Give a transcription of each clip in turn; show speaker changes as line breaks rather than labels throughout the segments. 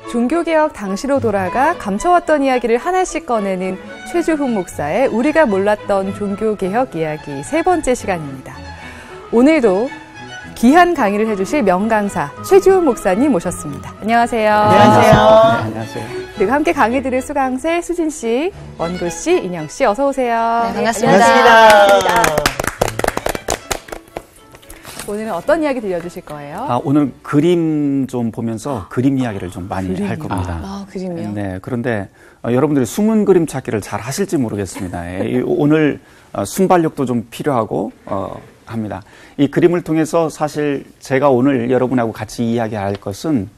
종교개혁 당시로 돌아가 감춰왔던 이야기를 하나씩 꺼내는 최주훈 목사의 우리가 몰랐던 종교개혁 이야기 3번째 시간입니다. 오늘도 귀한 강의를 해주실 명강사 최주훈 목사님 모셨습니다. 안녕하세요.
안녕하세요. 네, 안녕하세요.
그리고 함께 강의 들을 수강생 수진 씨, 원고 씨, 인영 씨 어서 오세요.
네, 반갑습니다.
반갑습니다.
오늘은 어떤 이야기 들려주실 거예요?
오늘 그림 좀 보면서 그림 이야기를 좀 많이 할 겁니다.
그림이요?
네, 그런데 여러분들이 숨은 그림 찾기를 잘 하실지 모르겠습니다. 오늘 순발력도 좀 필요하고 합니다. 이 그림을 통해서 사실 제가 오늘 여러분하고 같이 이야기할 것은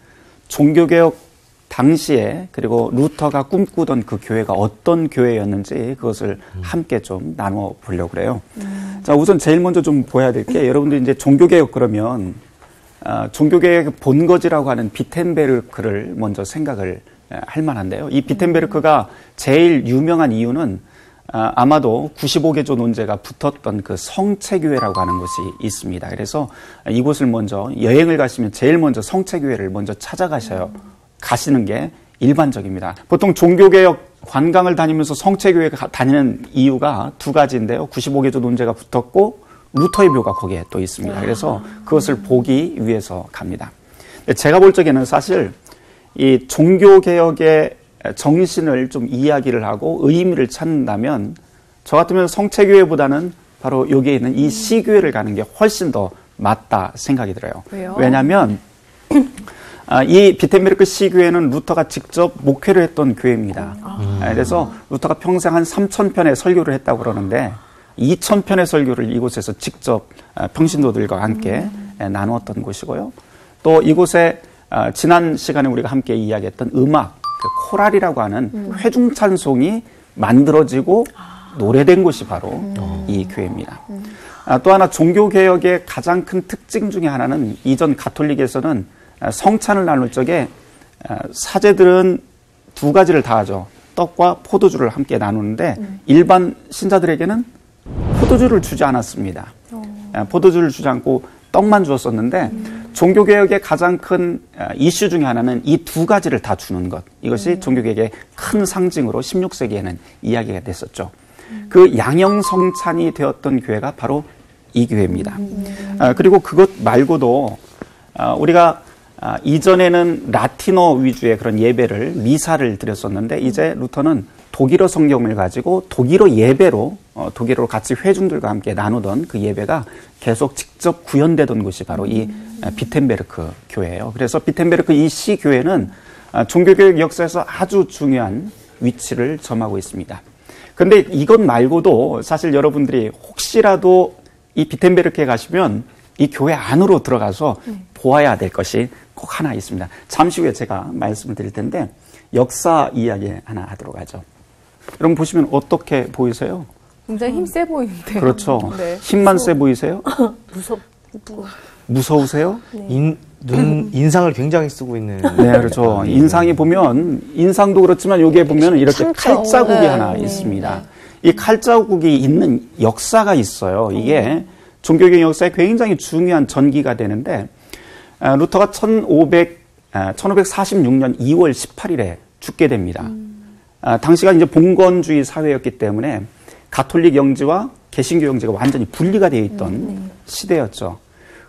종교개혁 당시에 그리고 루터가 꿈꾸던 그 교회가 어떤 교회였는지 그것을 함께 좀 나눠 보려고 그래요. 자, 우선 제일 먼저 좀 보여야 될 게 여러분들이 이제 종교개혁 그러면 종교개혁의 본거지라고 하는 비텐베르크를 먼저 생각을 할 만한데요. 이 비텐베르크가 제일 유명한 이유는 아마도 95개조 논제가 붙었던 그 성체교회라고 하는 곳이 있습니다. 그래서 이곳을 먼저 여행을 가시면 제일 먼저 성체교회를 먼저 찾아가셔요. 가시는 게 일반적입니다. 보통 종교개혁 관광을 다니면서 성체교회 다니는 이유가 두 가지인데요. 95개조 논제가 붙었고 루터의 묘가 거기에 또 있습니다. 그래서 그것을 보기 위해서 갑니다. 제가 볼 적에는 사실 이 종교개혁의 정신을 좀 이야기를 하고 의미를 찾는다면 저 같으면 성체교회보다는 바로 여기에 있는 이 시교회를 가는 게 훨씬 더 맞다 생각이 들어요.
왜요?
왜냐하면 이 비텐베르크 시교회는 루터가 직접 목회를 했던 교회입니다. 그래서 루터가 평생 한 3,000편의 설교를 했다고 그러는데 2,000편의 설교를 이곳에서 직접 평신도들과 함께 나누었던 곳이고요. 또 이곳에 지난 시간에 우리가 함께 이야기했던 음악, 그 코랄이라고 하는 회중찬송이 만들어지고 노래된 곳이 바로 이 교회입니다. 또 하나 종교개혁의 가장 큰 특징 중에 하나는 이전 가톨릭에서는 성찬을 나눌 적에 사제들은 두 가지를 다 하죠. 떡과 포도주를 함께 나누는데 일반 신자들에게는 포도주를 주지 않았습니다. 포도주를 주지 않고 떡만 주었었는데 종교개혁의 가장 큰 이슈 중에 하나는 이 두 가지를 다 주는 것. 이것이 종교개혁의 큰 상징으로 16세기에는 이야기가 됐었죠. 그 양형성찬이 되었던 교회가 바로 이 교회입니다. 그리고 그것 말고도 우리가 이전에는 라틴어 위주의 그런 예배를 미사를 드렸었는데 이제 루터는 독일어 성경을 가지고 독일어 예배로 독일어로 같이 회중들과 함께 나누던 그 예배가 계속 직접 구현되던 곳이 바로 이 비텐베르크 교회예요. 그래서 비텐베르크 이 시 교회는 종교개혁 역사에서 아주 중요한 위치를 점하고 있습니다. 그런데 이것 말고도 사실 여러분들이 혹시라도 이 비텐베르크에 가시면 이 교회 안으로 들어가서 보아야 될 것이 꼭 하나 있습니다. 잠시 후에 제가 말씀을 드릴 텐데 역사 이야기 하나 하도록 하죠. 여러분 보시면 어떻게 보이세요?
굉장히 힘세 보이는데요.
그렇죠.
네.
힘만 세 보이세요? 무서우세요?
네.
인상을 굉장히 쓰고 있는.
네, 그렇죠. 인상이 보면 인상도 그렇지만 여기에 보면 이렇게 칼자국이 하나 있습니다. 이 칼자국이 있는 역사가 있어요. 이게 종교개혁 역사에 굉장히 중요한 전기가 되는데 루터가 1546년 2월 18일에 죽게 됩니다. 당시가 이제 봉건주의 사회였기 때문에 가톨릭 영지와 개신교 영지가 완전히 분리가 되어 있던 시대였죠.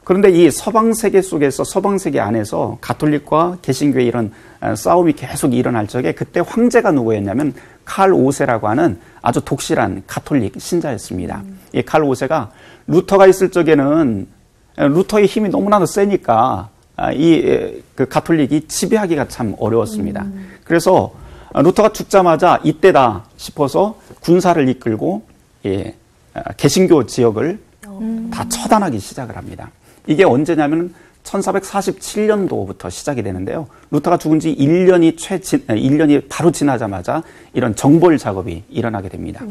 그런데 이 서방 세계 속에서 서방 세계 안에서 가톨릭과 개신교의 이런 싸움이 계속 일어날 적에 그때 황제가 누구였냐면 칼 5세라고 하는 아주 독실한 가톨릭 신자였습니다. 이 칼 5세가 루터가 있을 적에는 루터의 힘이 너무나도 세니까 그 가톨릭이 지배하기가 참 어려웠습니다. 그래서 루터가 죽자마자 이때다 싶어서 군사를 이끌고 개신교 지역을 다 처단하기 시작을 합니다. 이게 언제냐면 1447년도부터 시작이 되는데요. 루터가 죽은 지 1년이 바로 지나자마자 이런 정벌 작업이 일어나게 됩니다.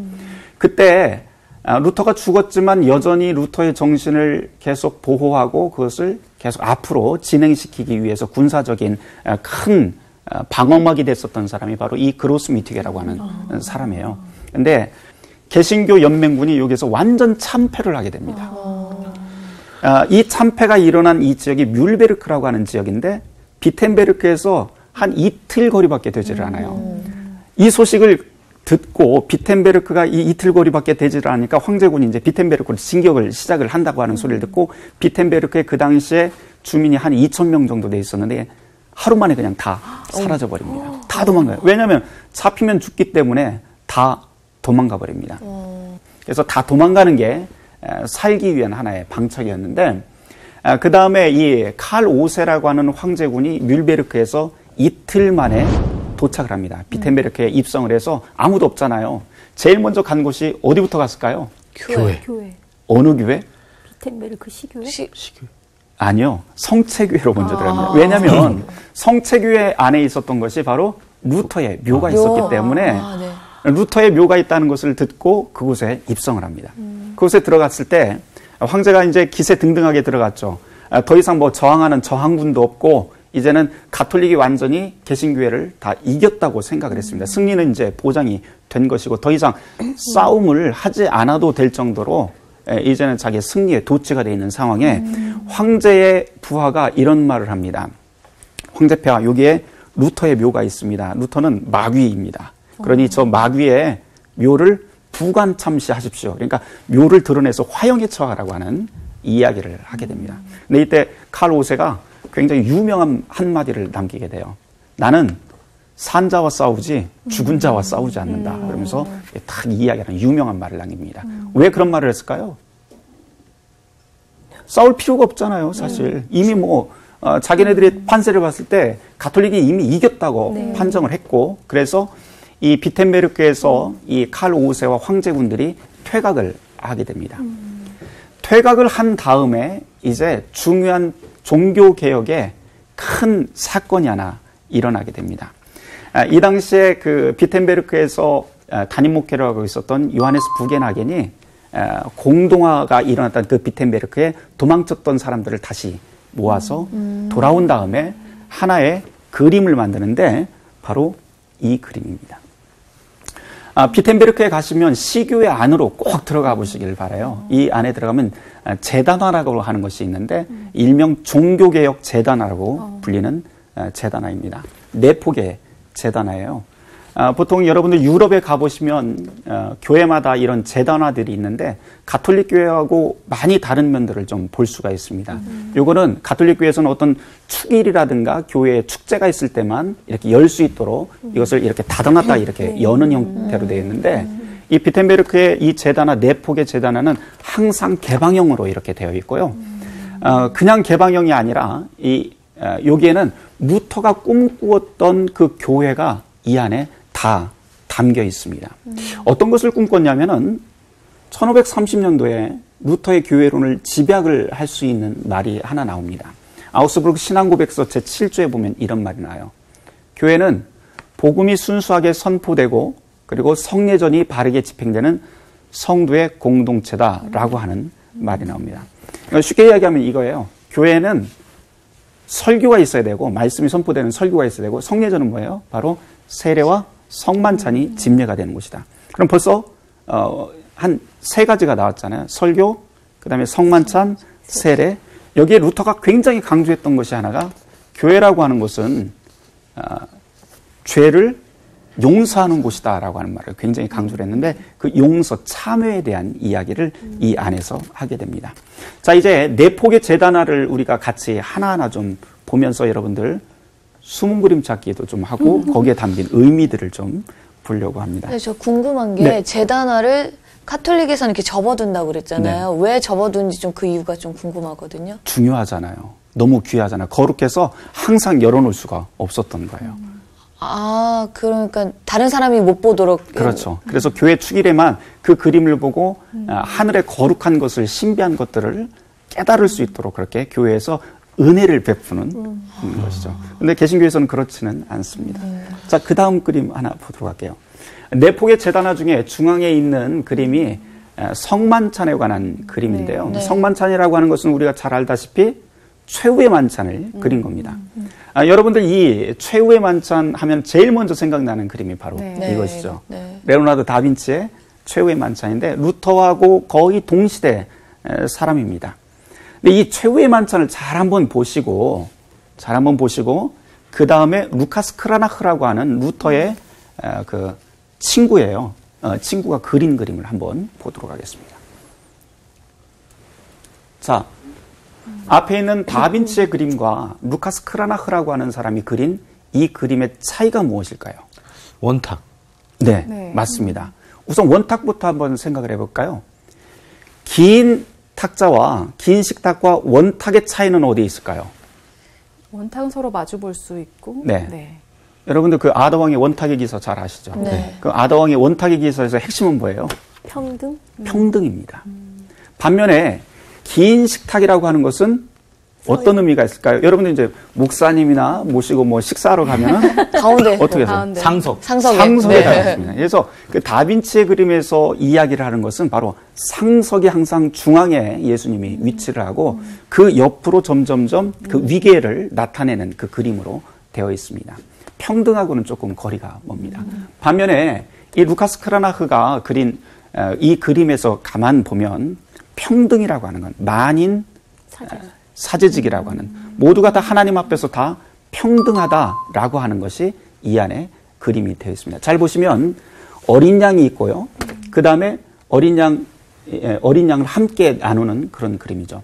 그때 루터가 죽었지만 여전히 루터의 정신을 계속 보호하고 그것을 계속 앞으로 진행시키기 위해서 군사적인 큰 방어막이 됐었던 사람이 바로 이 그로스미티게라고 하는 사람이에요. 근데 개신교 연맹군이 여기서 완전 참패를 하게 됩니다. 이 참패가 일어난 이 지역이 뮬베르크라고 하는 지역인데 비텐베르크에서 한 이틀 거리밖에 되지를 않아요. 이 소식을 듣고 비텐베르크가 이 이틀 거리밖에 되지를 않으니까 황제군이 이제 비텐베르크로 진격을 시작을 한다고 하는 소리를 듣고 비텐베르크에 그 당시에 주민이 한 2,000명 정도 돼 있었는데 하루 만에 그냥 다 사라져 버립니다. 다 도망가요. 왜냐하면 잡히면 죽기 때문에 다 도망가 버립니다. 그래서 다 도망가는 게 살기 위한 하나의 방책이었는데 그 다음에 이 칼 5세라고 하는 황제군이 뮬베르크에서 이틀 만에 도착을 합니다. 비텐베르크에 입성을 해서 아무도 없잖아요. 제일 먼저 간 곳이 어디부터 갔을까요?
교회.
어느 교회?
비텐베르크 시교회?
시교회.
아니요. 성체교회로 먼저 들어갑니다. 왜냐하면 성체교회 안에 있었던 것이 바로 루터의 묘가 있었기 때문에 루터의 묘가 있다는 것을 듣고 그곳에 입성을 합니다. 그곳에 들어갔을 때 황제가 이제 기세 등등하게 들어갔죠. 더 이상 뭐 저항하는 저항군도 없고 이제는 가톨릭이 완전히 개신교회를 다 이겼다고 생각을 했습니다. 승리는 이제 보장이 된 것이고 더 이상 싸움을 하지 않아도 될 정도로 이제는 자기의 승리에 도취가 되어 있는 상황에 황제의 부하가 이런 말을 합니다. 황제폐하, 여기에 루터의 묘가 있습니다. 루터는 마귀입니다. 그러니 저 마귀의 묘를 부관참시하십시오. 그러니까 묘를 드러내서 화형에 처하라고 하는 이야기를 하게 됩니다. 근데 이때 칼 5세가 굉장히 유명한 한마디를 남기게 돼요. 나는 산자와 싸우지 죽은 자와 싸우지 않는다. 그러면서 딱 이야기하는 유명한 말을 남깁니다. 왜 그런 말을 했을까요? 싸울 필요가 없잖아요, 사실. 이미 뭐 자기네들이 판세를 봤을 때 가톨릭이 이미 이겼다고 판정을 했고, 그래서 이 비텐베르크에서 이 칼 5세와 황제군들이 퇴각을 하게 됩니다. 퇴각을 한 다음에 이제 중요한 종교개혁에 큰 사건이 하나 일어나게 됩니다. 이 당시에 그 비텐베르크에서 담임 목회를 하고 있었던 요하네스 부겐하겐이 공동화가 일어났던 그 비텐베르크에 도망쳤던 사람들을 다시 모아서 돌아온 다음에 하나의 그림을 만드는데 바로 이 그림입니다. 비텐베르크에 가시면 시교회 안으로 꼭 들어가 보시길 바라요. 이 안에 들어가면 재단화라고 하는 것이 있는데 일명 종교개혁 재단화라고 불리는 재단화입니다. 네 폭의 재단화예요. 보통 여러분들 유럽에 가보시면 교회마다 이런 재단화들이 있는데 가톨릭 교회하고 많이 다른 면들을 좀 볼 수가 있습니다. 요거는 가톨릭 교회에서는 어떤 축일이라든가 교회에 축제가 있을 때만 이렇게 열 수 있도록 이것을 이렇게 닫아놨다 이렇게 여는 형태로 되어 있는데 이 비텐베르크의 이 재단화, 네 폭의 재단화는 항상 개방형으로 이렇게 되어 있고요. 그냥 개방형이 아니라 여기에는 루터가 꿈꾸었던 그 교회가 이 안에 다 담겨 있습니다. 어떤 것을 꿈꿨냐면은 1530년도에 루터의 교회론을 집약을 할 수 있는 말이 하나 나옵니다. 아우스부르크 신앙고백서 제7조에 보면 이런 말이 나와요. 교회는 복음이 순수하게 선포되고 그리고 성례전이 바르게 집행되는 성도의 공동체다라고 하는 말이 나옵니다. 쉽게 이야기하면 이거예요. 교회는 설교가 있어야 되고 말씀이 선포되는 설교가 있어야 되고 성례전은 뭐예요? 바로 세례와 성만찬이 집례가 되는 곳이다. 그럼 벌써 한 세 가지가 나왔잖아요. 설교, 그다음에 성만찬, 세례. 여기에 루터가 굉장히 강조했던 것이 하나가 교회라고 하는 곳은 죄를 용서하는 곳이다라고 하는 말을 굉장히 강조를 했는데 그 용서, 참회에 대한 이야기를 이 안에서 하게 됩니다. 자, 이제 네 폭의 재단화를 우리가 같이 하나하나 좀 보면서 여러분들 숨은 그림 찾기도 좀 하고 거기에 담긴 의미들을 좀 보려고 합니다.
네, 저 궁금한 게 재단화를 카톨릭에서는 이렇게 접어둔다고 그랬잖아요. 왜 접어둔지 좀 그 이유가 좀 궁금하거든요.
중요하잖아요. 너무 귀하잖아요. 거룩해서 항상 열어놓을 수가 없었던 거예요.
그러니까 다른 사람이 못 보도록.
그렇죠. 그래서 교회 축일에만 그 그림을 보고 하늘의 거룩한 것을, 신비한 것들을 깨달을 수 있도록 그렇게 교회에서 은혜를 베푸는 것이죠. 근데 개신교에서는 그렇지는 않습니다. 자, 그 다음 그림 하나 보도록 할게요. 네 폭의 재단화 중에 중앙에 있는 그림이 성만찬에 관한 그림인데요.
네.
성만찬이라고 하는 것은 우리가 잘 알다시피 최후의 만찬을 그린 겁니다. 여러분들 이 최후의 만찬 하면 제일 먼저 생각나는 그림이 바로 이것이죠. 레오나르도 다빈치의 최후의 만찬인데 루터하고 거의 동시대 사람입니다. 근데 이 최후의 만찬을 잘 한번 보시고 그 다음에 루카스 크라나흐라고 하는 루터의 그 친구예요. 친구가 그린 그림을 한번 보도록 하겠습니다. 자, 앞에 있는 다빈치의 그림과 루카스 크라나흐라고 하는 사람이 그린 이 그림의 차이가 무엇일까요?
원탁.
네,
네.
맞습니다. 우선 원탁부터 한번 생각을 해볼까요? 긴 탁자와 긴 식탁과 원탁의 차이는 어디에 있을까요?
원탁은 서로 마주 볼 수 있고.
네. 여러분들 그 아더왕의 원탁의 기서 잘 아시죠?
네.
그 아더왕의 원탁의 기서에서 핵심은 뭐예요?
평등?
평등입니다. 반면에 긴 식탁이라고 하는 것은 어떤 의미가 있을까요? 여러분들 이제 목사님이나 모시고 뭐 식사하러 가면은
가운데.
어떻게 해서
가운데.
상석에.
상석에 달렸습니다. 그래서 그 다빈치의 그림에서 이야기를 하는 것은 바로 상석이 항상 중앙에 예수님이 위치를 하고 그 옆으로 점점점 그 위계를 나타내는 그 그림으로 되어 있습니다. 평등하고는 조금 거리가 멉니다. 반면에 이 루카스 크라나흐가 그린 이 그림에서 가만 보면 평등이라고 하는 건 만인 사제직이라고 하는 모두가 다 하나님 앞에서 다 평등하다라고 하는 것이 이 안에 그림이 되어 있습니다. 잘 보시면 어린 양이 있고요. 그 다음에 어린 양을 함께 나누는 그런 그림이죠.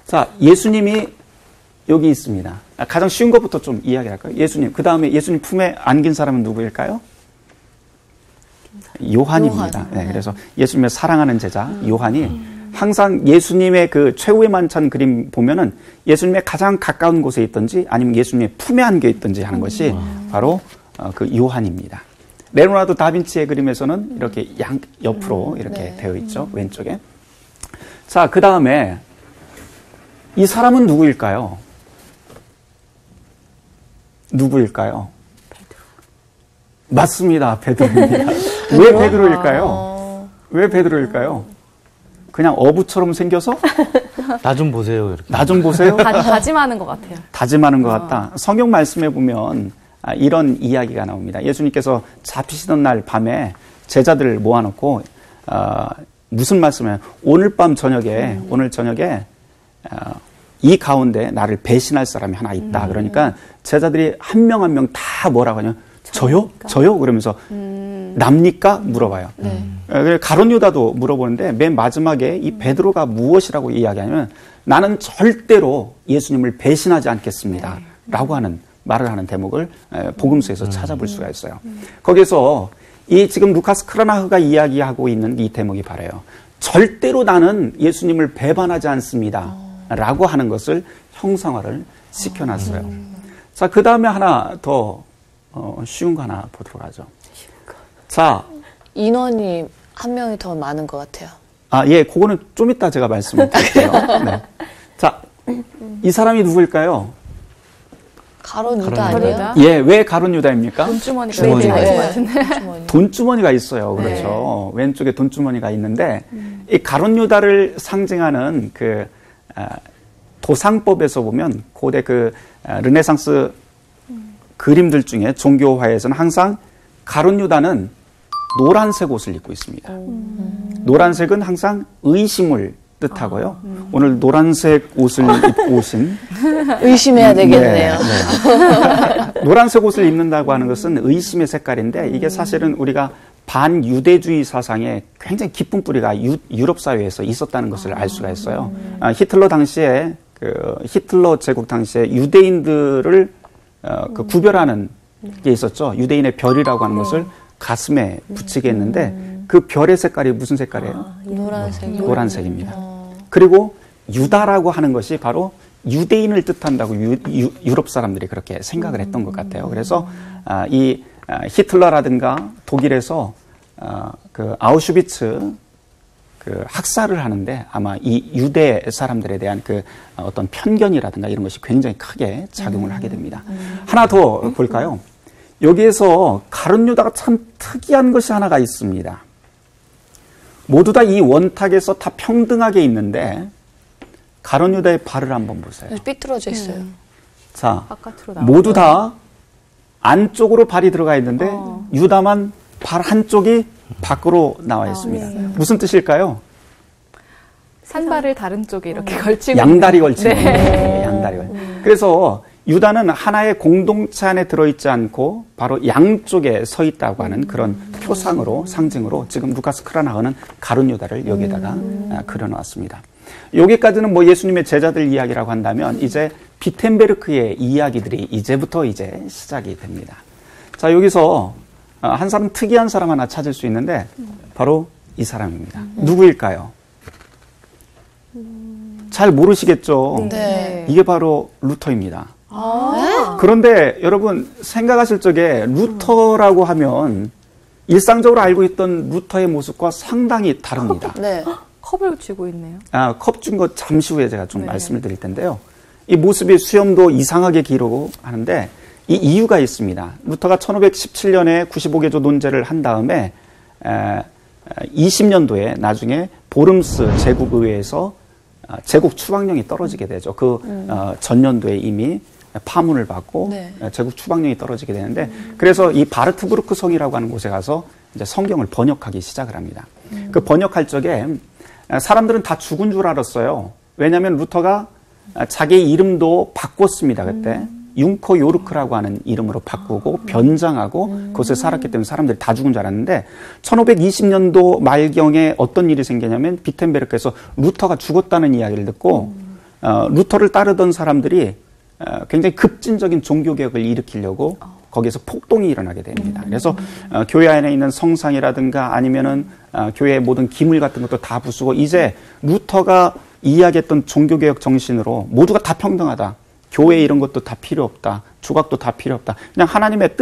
자, 예수님이 여기 있습니다. 가장 쉬운 것부터 좀 이야기할까요? 예수님. 그 다음에 예수님 품에 안긴 사람은 누구일까요? 요한입니다. 네, 그래서 예수님의 사랑하는 제자 요한이 항상 예수님의 그 최후의 만찬 그림 보면은 예수님의 가장 가까운 곳에 있든지 아니면 예수님의 품에 안겨 있든지 하는 것이 바로 그 요한입니다. 레오나르도 다빈치의 그림에서는 이렇게 옆으로 이렇게 되어 있죠. 왼쪽에. 자, 그 다음에 이 사람은 누구일까요? 누구일까요? 맞습니다. 베드로입니다. 왜 베드로일까요? 왜 베드로일까요? 그냥 어부처럼 생겨서
나 좀 보세요. 이렇게.
나 좀 보세요.
다짐하는 것 같아요.
다짐하는 것 같다. 성경 말씀에 보면 이런 이야기가 나옵니다. 예수님께서 잡히시던 날 밤에 제자들을 모아놓고 무슨 말씀이에요? 오늘 저녁에 이 가운데 나를 배신할 사람이 하나 있다. 그러니까 제자들이 한 명 한 명 다 뭐라고 하냐? 저요? 그러면서 납니까? 물어봐요. 가룟 유다도 물어보는데 맨 마지막에 이 베드로가 무엇이라고 이야기하냐면 나는 절대로 예수님을 배신하지 않겠습니다. 라고 하는 말을 하는 대목을 복음서에서 찾아볼 수가 있어요. 거기서 이 지금 루카스 크라나흐가 이야기하고 있는 이 대목이 바라요. 절대로 나는 예수님을 배반하지 않습니다. 라고 하는 것을 형상화를 시켜놨어요. 자, 그 다음에 하나 더 쉬운 거 하나 보도록 하죠. 자,
인원이 한 명이 더 많은 것 같아요.
예, 그거는 좀 이따 제가 말씀을 드릴게요. 네. 자, 이 사람이 누구일까요?
가룟 유다 아니에요?
예, 왜 가룟 유다입니까?
돈주머니가
주머니가
있는 것
있어요.
같은데.
돈주머니가 있어요. 그렇죠. 왼쪽에 돈주머니가 있는데 이 가룟 유다를 상징하는 그 도상법에서 보면 고대 그 르네상스 그림들 중에 종교화에서는 항상 가룟 유다는 노란색 옷을 입고 있습니다. 노란색은 항상 의심을 뜻하고요. 오늘 노란색 옷을 입고 오신
의심해야 되겠네요.
네. 노란색 옷을 입는다고 하는 것은 의심의 색깔인데 이게 사실은 우리가 반유대주의 사상에 굉장히 깊은 뿌리가 유럽 사회에서 있었다는 것을 알 수가 있어요. 히틀러 당시에 히틀러 제국 당시에 유대인들을 그 구별하는 게 있었죠. 유대인의 별이라고 하는 것을 가슴에 붙이게 했는데 그 별의 색깔이 무슨 색깔이에요? 노란색입니다. 그리고 유다라고 하는 것이 바로 유대인을 뜻한다고 유럽 사람들이 그렇게 생각을 했던 것 같아요. 그래서 이 히틀러라든가 독일에서 그 아우슈비츠 그 학살을 하는데 아마 이 유대 사람들에 대한 그 어떤 편견이라든가 이런 것이 굉장히 크게 작용을 하게 됩니다. 하나 더 볼까요? 여기에서 가룟 유다가 참 특이한 것이 하나가 있습니다. 모두 다 이 원탁에서 다 평등하게 있는데 가룟 유다의 발을 한번 보세요.
삐뚤어져 있어요.
자,
바깥으로
모두 다 안쪽으로 발이 들어가 있는데 유다만 발 한쪽이 밖으로 나와 있습니다. 무슨 뜻일까요?
산발을 다른 쪽에 이렇게 걸치고
양다리 걸치는 네, 양다리 걸. 그래서 유다는 하나의 공동체 안에 들어있지 않고 바로 양쪽에 서 있다고 하는 그런 표상으로, 상징으로 지금 루카스 크라나흐는 가룟 유다를 여기다가 그려놓았습니다. 여기까지는 뭐 예수님의 제자들 이야기라고 한다면 이제 비텐베르크의 이야기들이 이제부터 이제 시작이 됩니다. 자, 여기서 한 사람, 특이한 사람 하나 찾을 수 있는데 바로 이 사람입니다. 누구일까요? 잘 모르시겠죠?
네.
이게 바로 루터입니다. 그런데 여러분 생각하실 적에 루터라고 하면 일상적으로 알고 있던 루터의 모습과 상당히 다릅니다.
네.
컵을 쥐고 있네요.
컵 준 거 잠시 후에 제가 좀 말씀을 드릴 텐데요. 이 모습이 수염도 이상하게 기르고 하는데 이 이유가 있습니다. 루터가 1517년에 95개조 논제를 한 다음에 20년도에 나중에 보름스 제국의회에서 제국 추방령이 떨어지게 되죠. 그 전년도에 이미 파문을 받고
네.
제국 추방령이 떨어지게 되는데 그래서 이 바르트부르크 성이라고 하는 곳에 가서 이제 성경을 번역하기 시작을 합니다. 그 번역할 적에 사람들은 다 죽은 줄 알았어요. 왜냐하면 루터가 자기 이름도 바꿨습니다. 그때 융커 요르크라고 하는 이름으로 바꾸고 변장하고 그곳에 살았기 때문에 사람들이 다 죽은 줄 알았는데 1520년도 말경에 어떤 일이 생기냐면 비텐베르크에서 루터가 죽었다는 이야기를 듣고 루터를 따르던 사람들이 굉장히 급진적인 종교개혁을 일으키려고 거기에서 폭동이 일어나게 됩니다. 그래서 교회 안에 있는 성상이라든가 아니면은 교회의 모든 기물 같은 것도 다 부수고 이제 루터가 이야기했던 종교개혁 정신으로 모두가 다 평등하다. 교회 이런 것도 다 필요 없다. 조각도 다 필요 없다. 그냥 하나님의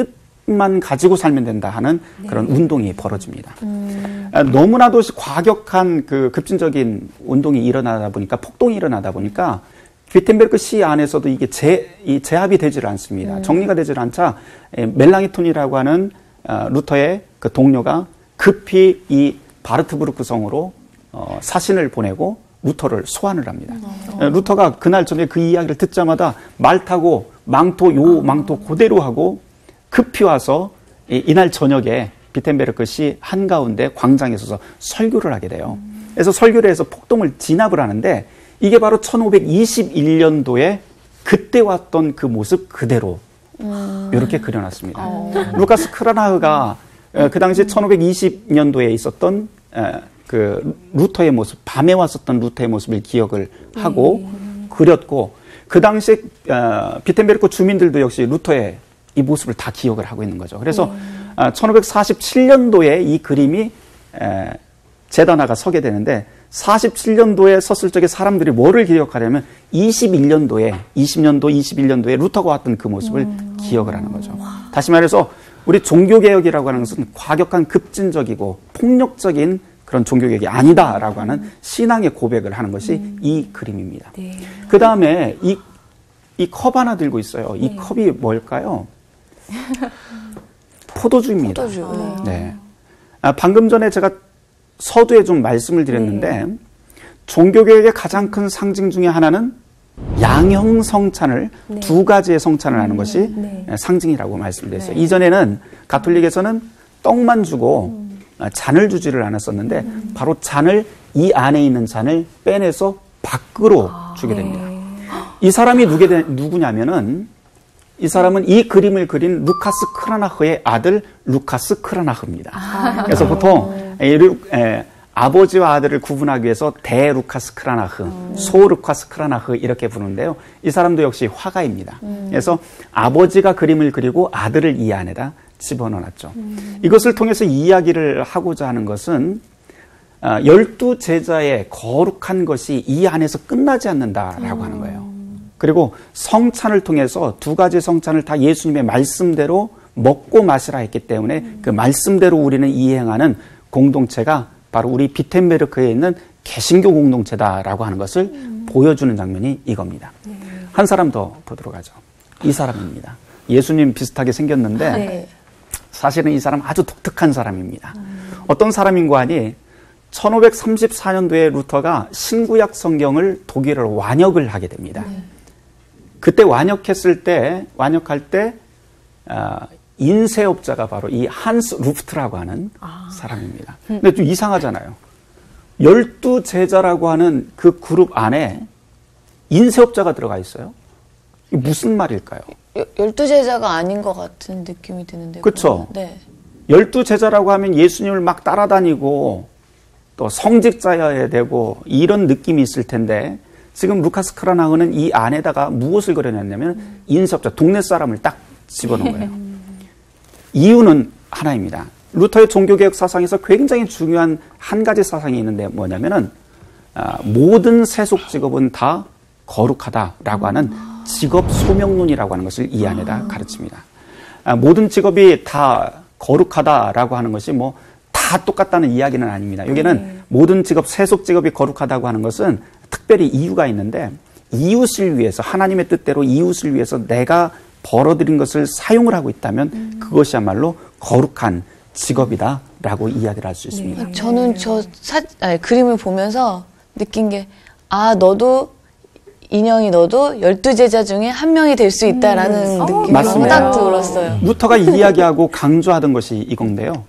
뜻만 가지고 살면 된다 하는 그런 운동이 벌어집니다. 너무나도 과격한 그 급진적인 운동이 일어나다 보니까 폭동이 일어나다 보니까 비텐베르크 시 안에서도 이게 제합이 되지를 않습니다. 정리가 되지를 않자 멜랑이톤이라고 하는 루터의 그 동료가 급히 이 바르트부르크 성으로 사신을 보내고 루터를 소환을 합니다. 루터가 그날 저녁에 그 이야기를 듣자마자 말 타고 망토 그대로 하고 급히 와서 이날 저녁에 비텐베르크 시 한가운데 광장에 서서 설교를 하게 돼요. 그래서 설교를 해서 폭동을 진압을 하는데 이게 바로 1521년도에 그때 왔던 그 모습 그대로 이렇게 그려놨습니다. 루카스 크라나흐가 그 당시 1520년도에 있었던 그 루터의 모습, 밤에 왔었던 루터의 모습을 기억을 하고 그렸고 그 당시 비텐베르크 주민들도 역시 루터의 이 모습을 다 기억을 하고 있는 거죠. 그래서 1547년도에 이 그림이 제단화가 서게 되는데 47년도에 섰을 적에 사람들이 뭐를 기억하냐면 20년도, 21년도에 루터가 왔던 그 모습을 기억을 하는 거죠. 다시 말해서 우리 종교개혁이라고 하는 것은 과격한 급진적이고 폭력적인 그런 종교개혁이 아니다라고 하는 신앙의 고백을 하는 것이 이 그림입니다. 네. 그 다음에 이 컵 하나 들고 있어요. 이 컵이 뭘까요? 포도주입니다.
포도주.
네. 방금 전에 제가 서두에 좀 말씀을 드렸는데 종교개혁의 가장 큰 상징 중에 하나는 양형 성찬을 두 가지의 성찬을 하는 것이 상징이라고 말씀드렸어요. 이전에는 가톨릭에서는 떡만 주고 잔을 주지를 않았었는데 바로 잔을 이 안에 있는 잔을 빼내서 밖으로 주게 됩니다. 이 사람이 누구냐면은 이 사람은 이 그림을 그린 루카스 크라나흐의 아들 루카스 크라나흐입니다. 그래서 보통 아버지와 아들을 구분하기 위해서 대 루카스 크라나흐, 소 루카스 크라나흐 이렇게 부르는데요. 이 사람도 역시 화가입니다. 그래서 아버지가 그림을 그리고 아들을 이 안에다 집어넣었죠. 이것을 통해서 이야기를 하고자 하는 것은 12 제자의 거룩한 것이 이 안에서 끝나지 않는다라고 하는 거예요. 그리고 성찬을 통해서 두 가지 성찬을 다 예수님의 말씀대로 먹고 마시라 했기 때문에 그 말씀대로 우리는 이행하는 공동체가 바로 우리 비텐베르크에 있는 개신교 공동체다라고 하는 것을 보여주는 장면이 이겁니다. 한 사람 더 보도록 하죠. 이 사람입니다. 예수님 비슷하게 생겼는데 사실은 이 사람 아주 독특한 사람입니다. 어떤 사람인가 하니 1534년도에 루터가 신구약 성경을 독일어로 완역을 하게 됩니다. 그때 완역할 때 인쇄업자가 바로 이 한스 루프트라고 하는 사람입니다. 근데 좀 이상하잖아요. 12 제자라고 하는 그 그룹 안에 인쇄업자가 들어가 있어요. 이게 무슨 말일까요?
12제자가 아닌 것 같은 느낌이 드는데.
그렇죠.
네.
12제자라고 하면 예수님을 막 따라다니고 또 성직자여야 되고 이런 느낌이 있을 텐데 지금 루카스 크라나흐는 이 안에다가 무엇을 그려놨냐면 인접자, 동네 사람을 딱 집어넣은 거예요. 이유는 하나입니다. 루터의 종교개혁 사상에서 굉장히 중요한 한 가지 사상이 있는데 뭐냐면은 모든 세속 직업은 다 거룩하다라고 하는 직업 소명론이라고 하는 것을 이 안에다 가르칩니다. 모든 직업이 다 거룩하다라고 하는 것이 뭐 다 똑같다는 이야기는 아닙니다. 여기는 모든 직업, 세속 직업이 거룩하다고 하는 것은 특별히 이유가 있는데 이웃을 위해서 하나님의 뜻대로 이웃을 위해서 내가 벌어들인 것을 사용을 하고 있다면 그것이야말로 거룩한 직업이다라고 이야기를 할 수 있습니다.
저는 그림을 보면서 느낀 게 너도 인형이 너도 12제자 중에 한 명이 될 수 있다라는 느낌이 딱 들었어요.
루터가 이야기하고 강조하던 것이 이건데요.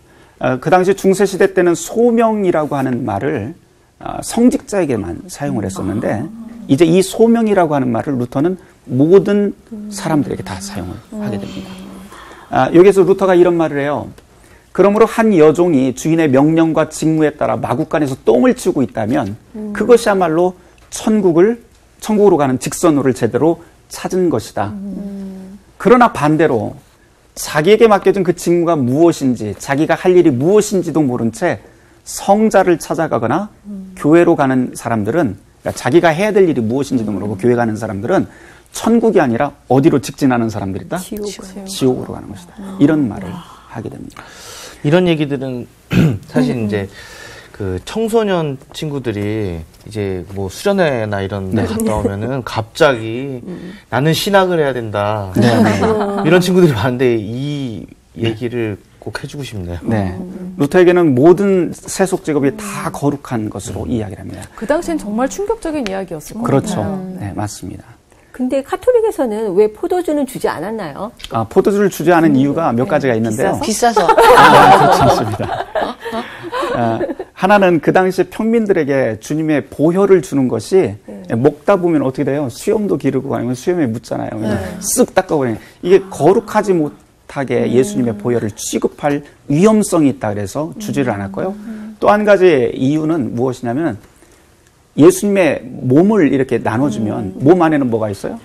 그 당시 중세시대 때는 소명이라고 하는 말을 성직자에게만 사용을 했었는데 이제 이 소명이라고 하는 말을 루터는 모든 사람들에게 다 사용을 하게 됩니다. 여기서 루터가 이런 말을 해요. 그러므로 한 여종이 주인의 명령과 직무에 따라 마구간에서 똥을 치고 있다면 그것이야말로 천국으로 가는 직선로를 제대로 찾은 것이다. 그러나 반대로 자기에게 맡겨진 그 직무가 무엇인지 자기가 할 일이 무엇인지도 모른 채 성자를 찾아가거나 교회로 가는 사람들은 그러니까 자기가 해야 될 일이 무엇인지도 모르고 교회 가는 사람들은 천국이 아니라 어디로 직진하는 사람들이다? 지옥으로 가는 것이다. 이런 말을 하게 됩니다.
이런 얘기들은 사실 이제 그 청소년 친구들이 이제 뭐 수련회나 이런 데 갔다 오면은 갑자기 나는 신학을 해야 된다. 이런 친구들이 많은데 이 얘기를 꼭 해주고 싶네요.
네. 루터에게는 모든 세속 직업이 다 거룩한 것으로 이야기를 합니다.
그 당시엔 정말 충격적인 이야기였을 것
그렇죠.
같아요.
네, 맞습니다.
근데 카톨릭에서는 왜 포도주는 주지 않았나요?
포도주를 주지 않은 이유가 몇 가지가 있는데요.
비싸서.
그렇지 않습니다. 하나는 그 당시 평민들에게 주님의 보혈을 주는 것이 먹다 보면 어떻게 돼요? 수염도 기르고 아니면 수염에 묻잖아요. 쓱 닦아버리면 이게 거룩하지 못하게 예수님의 보혈을 취급할 위험성이 있다 그래서 주지를 않았고요. 또 한 가지 이유는 무엇이냐면 예수님의 몸을 이렇게 나눠주면 몸 안에는 뭐가 있어요?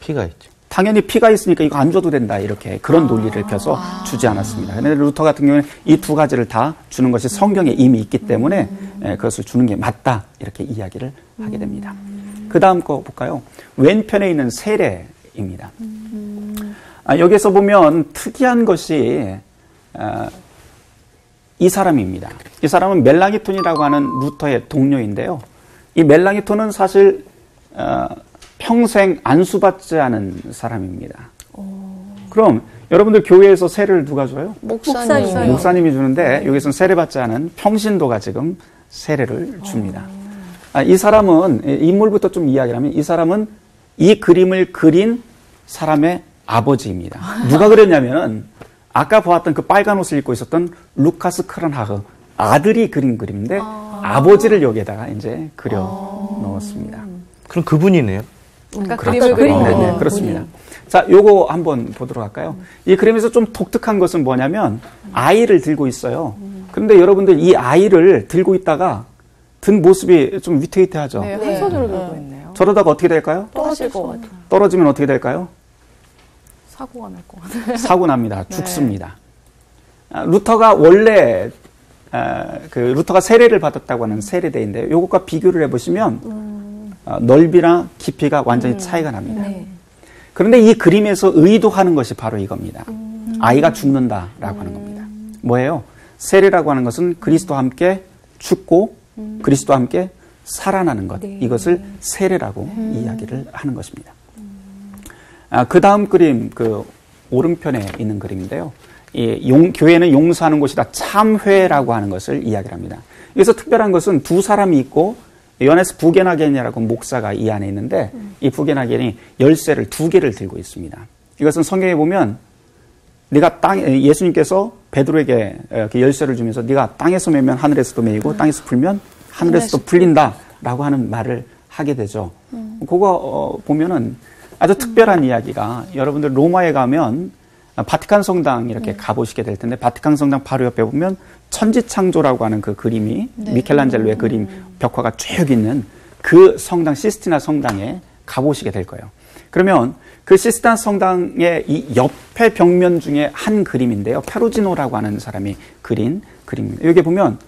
피가 있죠.
당연히 피가 있으니까 이거 안 줘도 된다 이렇게 그런 논리를 펴서 주지 않았습니다. 그런데 루터 같은 경우는 이 두 가지를 다 주는 것이 성경에 이미 있기 때문에 그것을 주는 게 맞다 이렇게 이야기를 하게 됩니다. 그 다음 거 볼까요? 왼편에 있는 세례입니다. 여기서 보면 특이한 것이 이 사람입니다. 이 사람은 멜랑이톤이라고 하는 루터의 동료인데요. 이 멜랑이톤은 사실 평생 안수받지 않은 사람입니다. 그럼 여러분들 교회에서 세례를 누가 줘요? 목사님이 주는데 여기서는 세례받지 않은 평신도가 지금 세례를 줍니다. 이 사람은 인물부터 좀 이야기를 하면 이 사람은 이 그림을 그린 사람의 아버지입니다. 누가 그렸냐면은 아까 보았던 그 빨간 옷을 입고 있었던 루카스 크라나흐 아들이 그린 그림인데 아버지를 여기에다가 이제 그려 넣었습니다.
그럼 그분이네요.
그러니까
그렇죠.
그림을 그린
네, 그렇습니다. 자, 요거 한번 보도록 할까요? 이 그림에서 좀 독특한 것은 뭐냐면 아이를 들고 있어요. 그런데 여러분들 이 아이를 들고 있다가 든 모습이 좀 위태위태하죠.
네, 한 손으로 들고 있네요.
저러다가 어떻게 될까요?
떨어질 것 같아요.
떨어지면 어떻게 될까요?
사고가 날 것 같아요.
사고 납니다. 죽습니다. 루터가 원래 루터가 세례를 받았다고 하는 세례대인데요. 요것과 비교를 해보시면 넓이나 깊이가 완전히 차이가 납니다. 그런데 이 그림에서 의도하는 것이 바로 이겁니다. 아이가 죽는다라고 하는 겁니다. 뭐예요? 세례라고 하는 것은 그리스도와 함께 죽고 그리스도와 함께 살아나는 것. 이것을 세례라고 이야기를 하는 것입니다. 그 다음 그림, 그 오른편에 있는 그림인데요. 교회는 용서하는 곳이다. 참회라고 하는 것을 이야기를 합니다. 여기서 특별한 것은 두 사람이 있고 요하네스 부게나겐이라고 목사가 이 안에 있는데 이 부게나겐이 열쇠를 2개를 들고 있습니다. 이것은 성경에 보면 네가 예수님께서 베드로에게 그 열쇠를 주면서 네가 땅에서 매면 하늘에서도 매이고 땅에서 풀면 하늘에서도 풀린다라고 하는 말을 하게 되죠. 그거 보면은 아주 특별한 이야기가 여러분들 로마에 가면 바티칸 성당 이렇게 가보시게 될 텐데 바티칸 성당 바로 옆에 보면 천지창조라고 하는 그 그림이 미켈란젤로의 그림 벽화가 쭉 있는 그 성당 시스티나 성당에 가보시게 될 거예요. 그러면 그 시스티나 성당의 이 옆에 벽면 중에 한 그림인데요. 페루지노라고 하는 사람이 그린 그림입니다. 여기 보면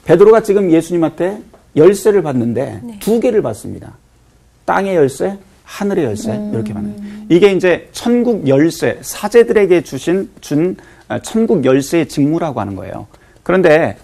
베드로가 지금 예수님한테 열쇠를 받는데 두 개를 받습니다. 땅의 열쇠, 하늘의 열쇠 이렇게 받는. 이게 이제 천국 열쇠, 사제들에게 준 천국 열쇠의 직무라고 하는 거예요. 그런데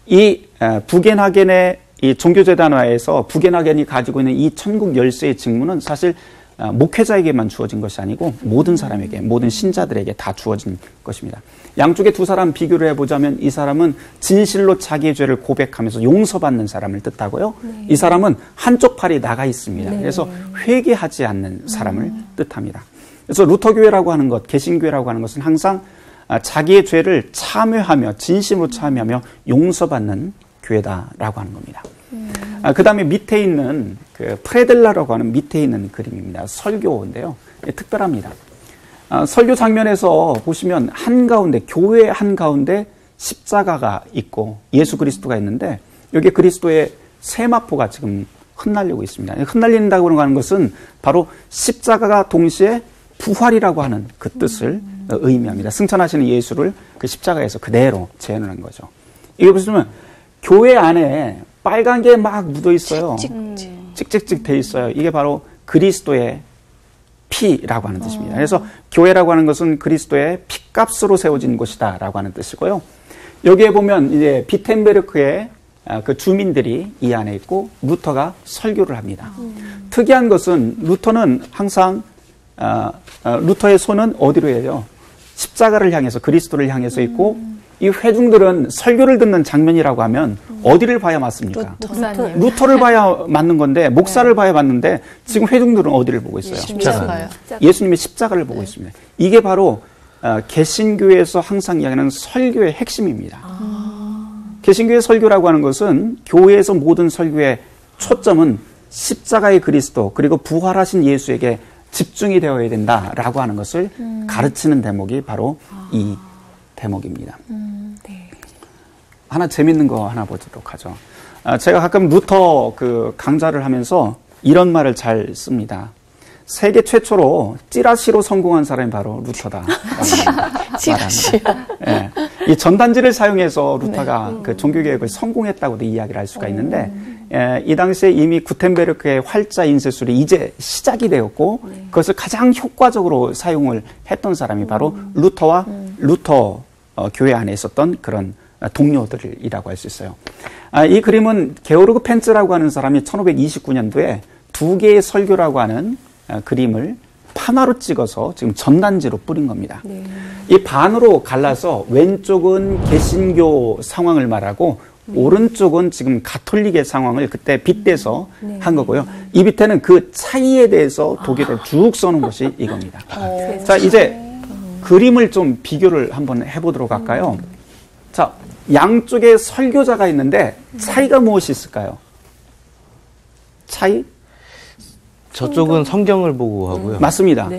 이 부겐하겐의 이 종교재단화에서 부겐하겐이 가지고 있는 이 천국 열쇠의 직무는 사실 목회자에게만 주어진 것이 아니고 모든 사람에게, 모든 신자들에게 다 주어진 것입니다. 양쪽의 두 사람 비교를 해보자면 이 사람은 진실로 자기의 죄를 고백하면서 용서받는 사람을 뜻하고요. 이 사람은 한쪽 팔이 나가 있습니다. 그래서 회개하지 않는 사람을 뜻합니다. 그래서 루터교회라고 하는 것, 개신교회라고 하는 것은 항상 자기의 죄를 참회하며 진심으로 참회하며 용서받는 교회다라고 하는 겁니다. 그 다음에 밑에 있는 그 프레델라라고 하는 밑에 있는 그림입니다. 설교인데요. 특별합니다. 설교 장면에서 보시면 한가운데, 교회 한가운데 십자가가 있고 예수 그리스도가 있는데 여기 그리스도의 세마포가 지금 흩날리고 있습니다. 흩날린다고 하는 것은 바로 십자가가 동시에 부활이라고 하는 그 뜻을 의미합니다. 승천하시는 예수를 그 십자가에서 그대로 재현하는 거죠. 이거 보시면 교회 안에 빨간 게 막 묻어 있어요. 찍찍찍 돼 있어요. 이게 바로 그리스도의 피라고 하는 뜻입니다. 그래서 교회라고 하는 것은 그리스도의 피값으로 세워진 곳이다라고 하는 뜻이고요. 여기에 보면 이제 비텐베르크의 그 주민들이 이 안에 있고 루터가 설교를 합니다. 특이한 것은 루터는 항상 루터의 손은 어디로 해요? 십자가를 향해서 그리스도를 향해서 있고 이 회중들은 설교를 듣는 장면이라고 하면 어디를 봐야 맞습니까? 루터를 봐야 맞는 건데 목사를 봐야 맞는데 지금 회중들은 어디를 보고 있어요?
십자가요.
예수님의 십자가를 보고 있습니다. 이게 바로 개신교에서 항상 이야기하는 설교의 핵심입니다. 개신교의 설교라고 하는 것은 교회에서 모든 설교의 초점은 십자가의 그리스도 그리고 부활하신 예수에게 집중이 되어야 된다라고 하는 것을 가르치는 대목이 바로 이 대목입니다. 하나 재밌는 거 하나 보도록 하죠. 제가 가끔 루터 그 강좌를 하면서 이런 말을 잘 씁니다. 세계 최초로 찌라시로 성공한 사람이 바로 루터다.
찌라시요?
네. 이 전단지를 사용해서 루터가 그 종교개혁을 성공했다고도 이야기를 할 수가 있는데 이 당시에 이미 구텐베르크의 활자 인쇄술이 이제 시작이 되었고 그것을 가장 효과적으로 사용을 했던 사람이 바로 루터와 루터 교회 안에 있었던 그런 동료들이라고 할 수 있어요. 이 그림은 게오르그 펜츠라고 하는 사람이 1529년도에 두 개의 설교라고 하는 그림을 판화로 찍어서 지금 전단지로 뿌린 겁니다. 이 반으로 갈라서 왼쪽은 개신교 상황을 말하고 오른쪽은 지금 가톨릭의 상황을 그때 빗대서 한 거고요. 이 밑에는 그 차이에 대해서 독일어를 쭉 써놓은 것이 이겁니다. 자, 이제 그림을 좀 비교를 한번 해보도록 할까요? 자, 양쪽에 설교자가 있는데 차이가 무엇이 있을까요? 차이?
저쪽은 성경을 보고 하고요.
맞습니다.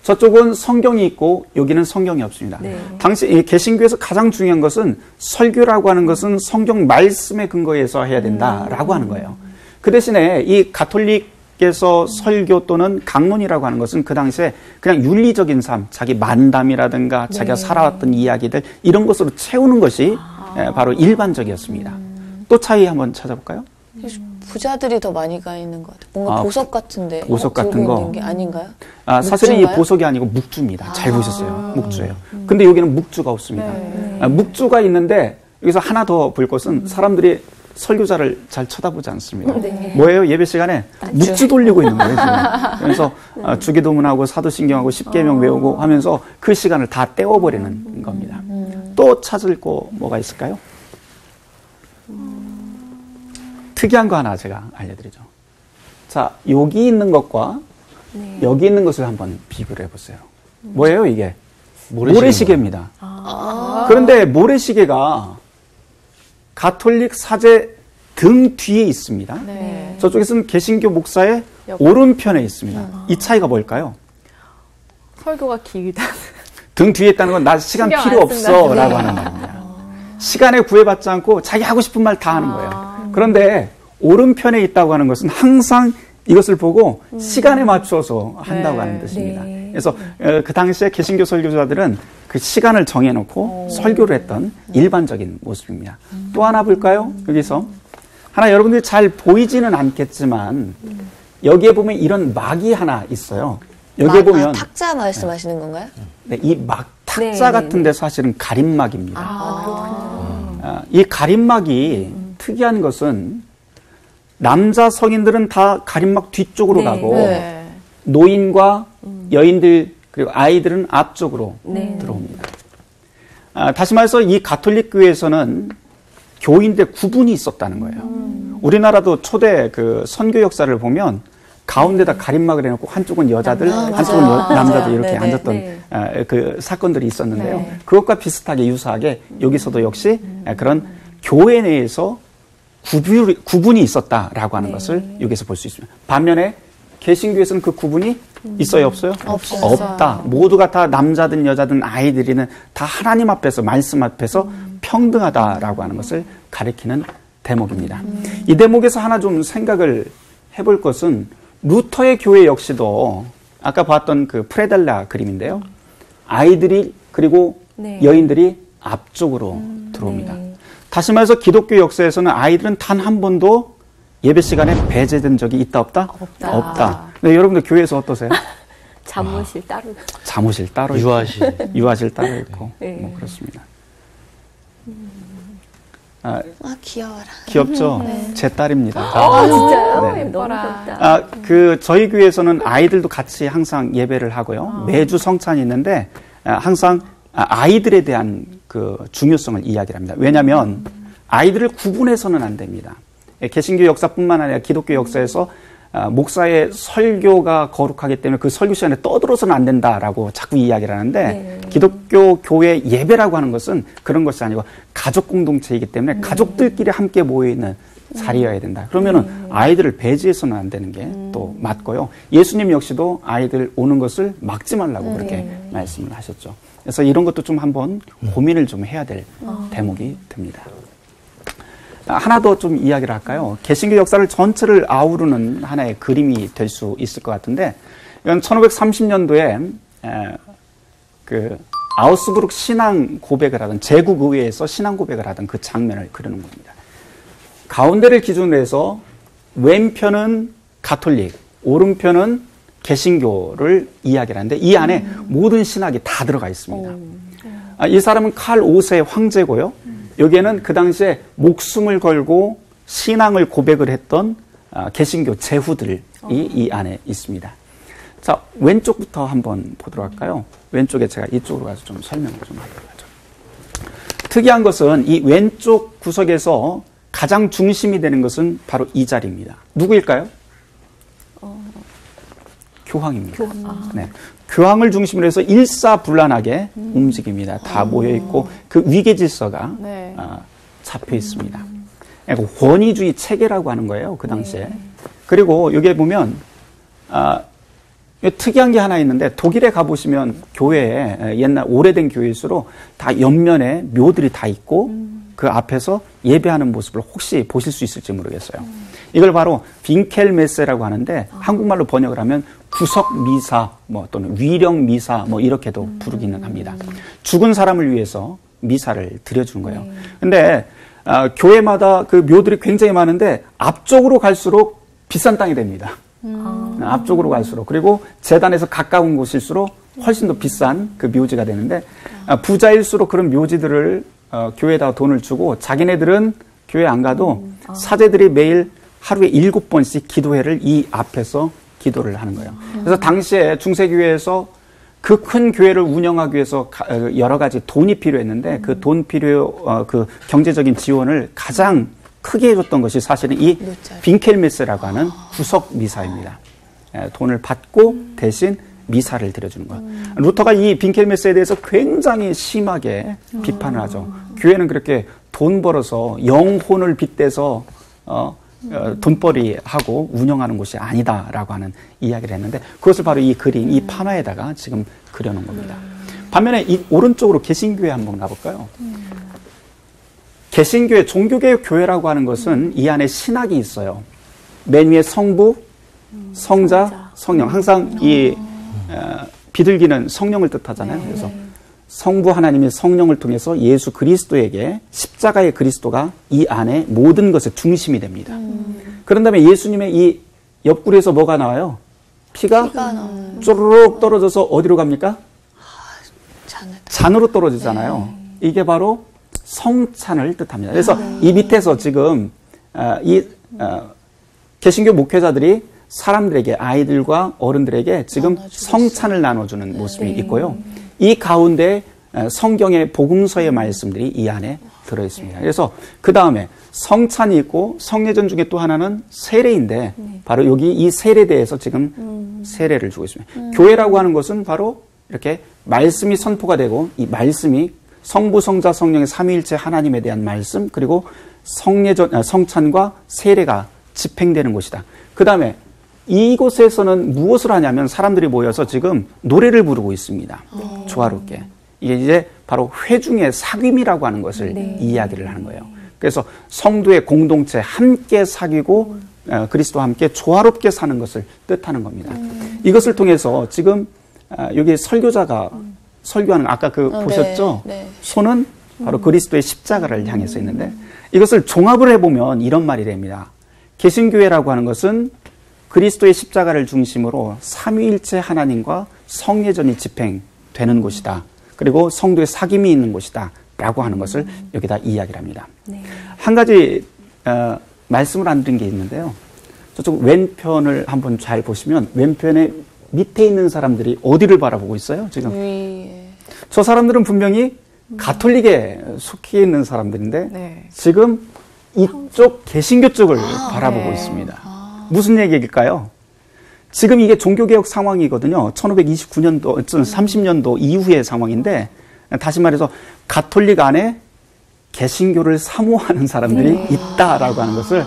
저쪽은 성경이 있고 여기는 성경이 없습니다. 당시 개신교에서 가장 중요한 것은 설교라고 하는 것은 성경 말씀에 근거해서 해야 된다라고 하는 거예요. 그 대신에 이 가톨릭에서 설교 또는 강론이라고 하는 것은 그 당시에 그냥 윤리적인 삶, 자기 만담이라든가 자기가 살아왔던 이야기들 이런 것으로 채우는 것이 바로 일반적이었습니다. 또 차이 한번 찾아볼까요?
부자들이 더 많이 가 있는 것 같아요. 뭔가 보석 같은데
보석 같은 거
있는 게 아닌가요?
사실은 이 보석이 아니고 묵주입니다. 잘 보셨어요. 묵주예요. 근데 여기는 묵주가 없습니다. 묵주가 있는데 여기서 하나 더 볼 것은 사람들이 설교자를 잘 쳐다보지 않습니다. 뭐예요? 예배 시간에 묵주 돌리고 있는 거예요. 지금. 그래서 주기도문하고 사도신경하고 십계명 외우고 하면서 그 시간을 다 떼어버리는 겁니다. 또 찾을 거 뭐가 있을까요? 특이한 거 하나 제가 알려드리죠. 자, 여기 있는 것과 여기 있는 것을 한번 비교를 해보세요. 뭐예요, 이게? 모래시계입니다. 그런데 모래시계가 가톨릭 사제 등 뒤에 있습니다. 저쪽에서는 개신교 목사의 오른편에 있습니다. 이 차이가 뭘까요?
설교가 길다.
등 뒤에 있다는 건 나 시간
신경
필요
안 쓴다.
없어 라고 하는 말입니다. 시간에 구애받지 않고 자기 하고 싶은 말 다 하는 거예요. 그런데 오른편에 있다고 하는 것은 항상 이것을 보고 시간에 맞춰서 한다고 하는 뜻입니다.
네.
그래서 그 당시에 개신교 설교자들은 그 시간을 정해놓고 설교를 했던 일반적인 모습입니다. 또 하나 볼까요? 여기서 하나 여러분들이 잘 보이지는 않겠지만 여기에 보면 이런 막이 하나 있어요. 여기에 보면
탁자 말씀하시는 건가요?
네, 이 막 탁자
네,
같은 데 사실은 가림막입니다. 이 가림막이 특이한 것은 남자 성인들은 다 가림막 뒤쪽으로
네.
가고
네.
노인과 여인들 그리고 아이들은 앞쪽으로
네.
들어옵니다. 다시 말해서 이 가톨릭 교회에서는 교인들 구분이 있었다는 거예요. 우리나라도 초대 그 선교 역사를 보면 가운데다 가림막을 해놓고 한쪽은 여자들, 한쪽은 남자들 이렇게
네네.
앉았던
네.
그 사건들이 있었는데요.
네.
그것과 비슷하게 유사하게 여기서도 역시 그런 교회 내에서 구분이 있었다라고 하는 것을 여기서 볼 수 있습니다. 반면에 개신교에서는 그 구분이 있어요, 없어요?
없어요.
없다. 모두가 다 남자든 여자든 아이들이든 다 하나님 앞에서 말씀 앞에서 평등하다라고 하는 것을 가리키는 대목입니다. 이 대목에서 하나 좀 생각을 해볼 것은 루터의 교회 역시도 아까 봤던 그 프레델라 그림인데요. 아이들이 그리고
네.
여인들이 앞쪽으로 들어옵니다.
네.
다시 말해서 기독교 역사에서는 아이들은 단 한 번도 예배 시간에 배제된 적이 있다 없다? 없다. 네, 여러분들 교회에서 어떠세요?
잠옷실 따로.
잠옷실 따로 있고, 유아실 따로 있고
네.
뭐 그렇습니다.
귀여워라.
귀엽죠? 제 딸입니다.
아, 진짜요?
네.
너무 귀엽다.
저희 교회에서는 아이들도 같이 항상 예배를 하고요. 매주 성찬이 있는데 항상 아이들에 대한 그 중요성을 이야기를 합니다. 왜냐하면 아이들을 구분해서는 안 됩니다. 개신교 역사뿐만 아니라 기독교 역사에서 목사의 설교가 거룩하기 때문에 그 설교 시간에 떠들어서는 안 된다라고 자꾸 이야기를 하는데
네.
기독교 교회 예배라고 하는 것은 그런 것이 아니고 가족 공동체이기 때문에 가족들끼리 함께 모여있는 자리여야 된다. 그러면은 아이들을 배제해서는 안 되는 게 또 맞고요. 예수님 역시도 아이들 오는 것을 막지 말라고 그렇게 말씀을 하셨죠. 그래서 이런 것도 좀 한번 고민을 좀 해야 될 대목이 됩니다. 하나 더 좀 이야기를 할까요? 개신교 역사를 전체를 아우르는 하나의 그림이 될 수 있을 것 같은데, 이건 1530년도에 그 아우스부르크 신앙 고백을 하던, 제국 의회에서 신앙 고백을 하던 그 장면을 그리는 겁니다. 가운데를 기준으로 해서 왼편은 가톨릭, 오른편은 개신교를 이야기를 하는데 이 안에 모든 신학이 다 들어가 있습니다. 이 사람은 칼 5세 황제고요. 여기에는 그 당시에 목숨을 걸고 신앙을 고백을 했던 개신교 제후들이 이 안에 있습니다. 자, 왼쪽부터 한번 보도록 할까요? 왼쪽에 제가 이쪽으로 가서 좀 설명을 좀 하도록 하죠. 특이한 것은 이 왼쪽 구석에서 가장 중심이 되는 것은 바로 이 자리입니다. 누구일까요? 교황입니다. 네. 교황을 중심으로 해서 일사불란하게 움직입니다. 다 모여있고 그 위계 질서가 잡혀 있습니다. 그러니까 권위주의 체계라고 하는 거예요. 그 당시에. 그리고 여기에 보면 특이한 게 하나 있는데 독일에 가보시면 교회에 옛날 오래된 교회일수록 다 옆면에 묘들이 다 있고 그 앞에서 예배하는 모습을 혹시 보실 수 있을지 모르겠어요. 이걸 바로 빈켈메세라고 하는데 한국말로 번역을 하면 구석 미사 뭐 또는 위령 미사 뭐 이렇게도 부르기는 합니다. 죽은 사람을 위해서 미사를 드려주는 거예요. 근데 교회마다 그 묘들이 굉장히 많은데 앞쪽으로 갈수록 비싼 땅이 됩니다. 앞쪽으로 갈수록. 그리고 재단에서 가까운 곳일수록 훨씬 더 비싼 그 묘지가 되는데 부자일수록 그런 묘지들을 교회에다가 돈을 주고 자기네들은 교회 안 가도 사제들이 매일 하루에 7번씩 기도회를 이 앞에서 기도를 하는 거예요. 그래서 당시에 중세교회에서 그 큰 교회를 운영하기 위해서 여러 가지 돈이 필요했는데 그 돈 그 경제적인 지원을 가장 크게 해줬던 것이 사실은 이 빈켈메스라고 하는 구석 미사입니다. 돈을 받고 대신 미사를 드려주는 것. 루터가 이 빈켈메스에 대해서 굉장히 심하게 비판을 하죠. 교회는 그렇게 돈 벌어서 영혼을 빗대서 돈벌이하고 운영하는 곳이 아니다라고 하는 이야기를 했는데 그것을 바로 이 그림, 이 판화에다가 지금 그려놓은 겁니다. 반면에 이 오른쪽으로 개신교회 한번 가볼까요? 개신교회, 종교개혁 교회라고 하는 것은 이 안에 신학이 있어요. 맨 위에 성부, 성자, 성령. 항상 이 비둘기는 성령을 뜻하잖아요. 그래서 성부 하나님의 성령을 통해서 예수 그리스도에게 십자가의 그리스도가 이 안에 모든 것의 중심이 됩니다. 그런 다음에 예수님의 이 옆구리에서 뭐가 나와요? 피가 쪼르륵 떨어져서 어디로 갑니까? 잔으로 떨어지잖아요. 이게 바로 성찬을 뜻합니다. 그래서 이 밑에서 지금 개신교 목회자들이 사람들에게, 아이들과 어른들에게 지금 성찬을 나눠주는 모습이 있고요. 이 가운데 성경의 복음서의 말씀들이 이 안에 들어있습니다. 그래서 그 다음에 성찬이 있고 성례전 중에 또 하나는 세례인데 바로 여기 이 세례에 대해서 지금 세례를 주고 있습니다. 교회라고 하는 것은 바로 이렇게 말씀이 선포가 되고 이 말씀이 성부, 성자, 성령의 삼위일체 하나님에 대한 말씀 그리고 성찬과 세례가 집행되는 곳이다. 그 다음에 이곳에서는 무엇을 하냐면 사람들이 모여서 지금 노래를 부르고 있습니다. 조화롭게. 이게 이제 바로 회중의 사귐이라고 하는 것을 이야기를 하는 거예요. 그래서 성도의 공동체 함께 사귀고 그리스도와 함께 조화롭게 사는 것을 뜻하는 겁니다. 이것을 통해서 지금 여기 설교자가 설교하는 아까 보셨죠? 네. 손은 바로 그리스도의 십자가를 향해서 있는데 이것을 종합을 해보면 이런 말이 됩니다. 개신교회라고 하는 것은 그리스도의 십자가를 중심으로 삼위일체 하나님과 성례전이 집행되는 곳이다. 그리고 성도의 사귐이 있는 곳이다. 라고 하는 것을 여기다 이야기를 합니다. 한 가지 말씀을 안 드린 게 있는데요. 저쪽 왼편을 한번 잘 보시면 왼편에 밑에 있는 사람들이 어디를 바라보고 있어요? 지금 저 사람들은 분명히 가톨릭에 속해 있는 사람들인데 지금 이쪽 개신교 쪽을 바라보고 있습니다. 무슨 얘기일까요? 지금 이게 종교개혁 상황이거든요. 1529년도, 30년도 이후의 상황인데 다시 말해서 가톨릭 안에 개신교를 사모하는 사람들이 있다라고 하는 것을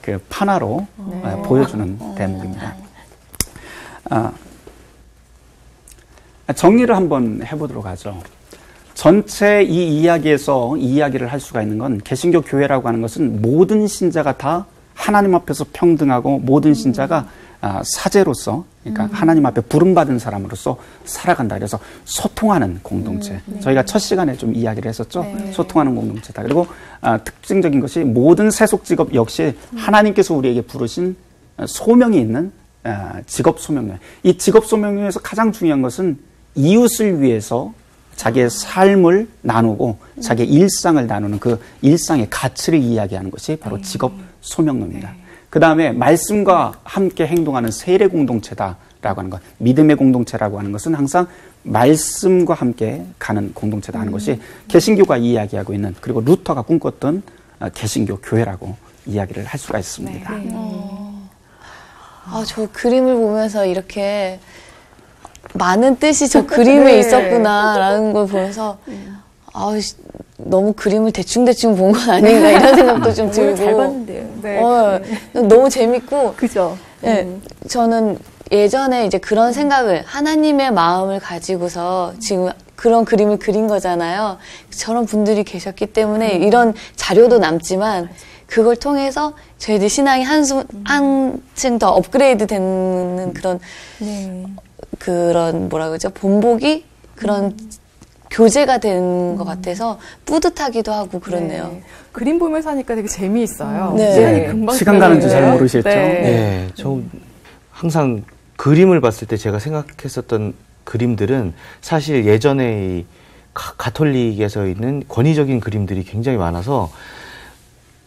그 판화로 보여주는 대목입니다. 정리를 한번 해보도록 하죠. 전체 이 이야기에서 이 이야기를 할 수가 있는 건 개신교 교회라고 하는 것은 모든 신자가 다 하나님 앞에서 평등하고 모든 신자가 사제로서 그러니까 하나님 앞에 부름받은 사람으로서 살아간다. 그래서 소통하는 공동체. 저희가 첫 시간에 좀 이야기를 했었죠. 소통하는 공동체다. 그리고 특징적인 것이 모든 세속 직업 역시 하나님께서 우리에게 부르신 소명이 있는 직업 소명령. 이 직업 소명령에서 가장 중요한 것은 이웃을 위해서 자기의 삶을 나누고 자기의 일상을 나누는 그 일상의 가치를 이야기하는 것이 바로 직업 소명론입니다. 그 다음에 말씀과 함께 행동하는 세례 공동체다라고 하는 것, 믿음의 공동체라고 하는 것은 항상 말씀과 함께 가는 공동체다 하는 것이 개신교가 이야기하고 있는 그리고 루터가 꿈꿨던 개신교 교회라고 이야기를 할 수가 있습니다.
저 그림을 보면서 이렇게 많은 뜻이 저 그림에 있었구나라는 걸 보면서 너무 그림을 대충대충 본 건 아닌가 이런 생각도 좀 들고
잘 봤는데요.
너무 재밌고
그죠?
저는 예전에 이제 그런 생각을 하나님의 마음을 가지고서 지금 그런 그림을 그린 거잖아요. 저런 분들이 계셨기 때문에 이런 자료도 남지만 그걸 통해서 저희들 신앙이 한층 더 업그레이드 되는 그런 뭐라 그러죠? 본보기 그런 교재가 된 것 같아서 뿌듯하기도 하고 그렇네요.
그림 보면서 하니까 되게 재미있어요.
시간이 금방 시간 가는지 잘 모르시겠죠?
저 항상 그림을 봤을 때 제가 생각했었던 그림들은 사실 예전에 이 가톨릭에서 있는 권위적인 그림들이 굉장히 많아서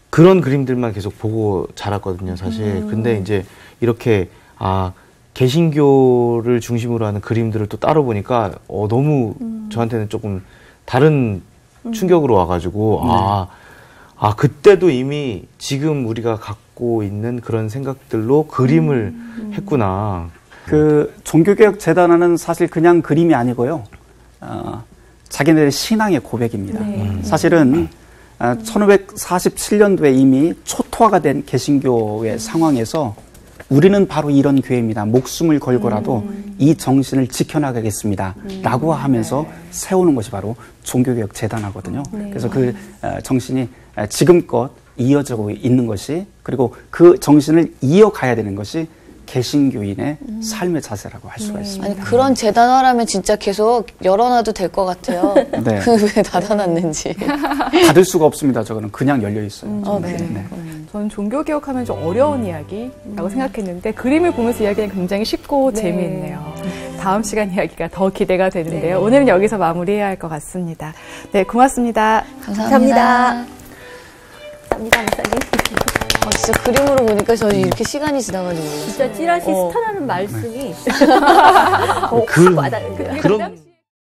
그런 그림들만 계속 보고 자랐거든요, 사실. 근데 이제 이렇게 개신교를 중심으로 하는 그림들을 또 따로 보니까 너무 저한테는 조금 다른 충격으로 와가지고 그때도 이미 지금 우리가 갖고 있는 그런 생각들로 그림을 했구나.
그 종교개혁 재단은 사실 그냥 그림이 아니고요. 자기네들의 신앙의 고백입니다. 사실은 1547년도에 이미 초토화가 된 개신교의 상황에서 우리는 바로 이런 교회입니다. 목숨을 걸고라도 이 정신을 지켜나가겠습니다. 라고 하면서 세우는 것이 바로 종교개혁 재단하거든요. 그래서 그 정신이 지금껏 이어지고 있는 것이, 그리고 그 정신을 이어가야 되는 것이 개신교인의 삶의 자세라고 할 수가 있습니다.
아니, 그런 재단화라면 진짜 계속 열어놔도 될 것 같아요.
네.
왜 닫아놨는지.
닫을 수가 없습니다. 저거는 그냥 열려 있어요.
네.
네.
저는 종교개혁하면 좀 어려운 이야기라고 생각했는데 그림을 보면서 이야기는 굉장히 쉽고 재미있네요. 다음 시간 이야기가 더 기대가 되는데요. 오늘은 여기서 마무리해야 할 것 같습니다. 네, 고맙습니다.
감사합니다.
감사합니다, 목사님.
진짜 그림으로 보니까 저는 이렇게 시간이 지나가지고.
진짜 찌라시 스타라는 말씀이
그,
와닿는데요.
그런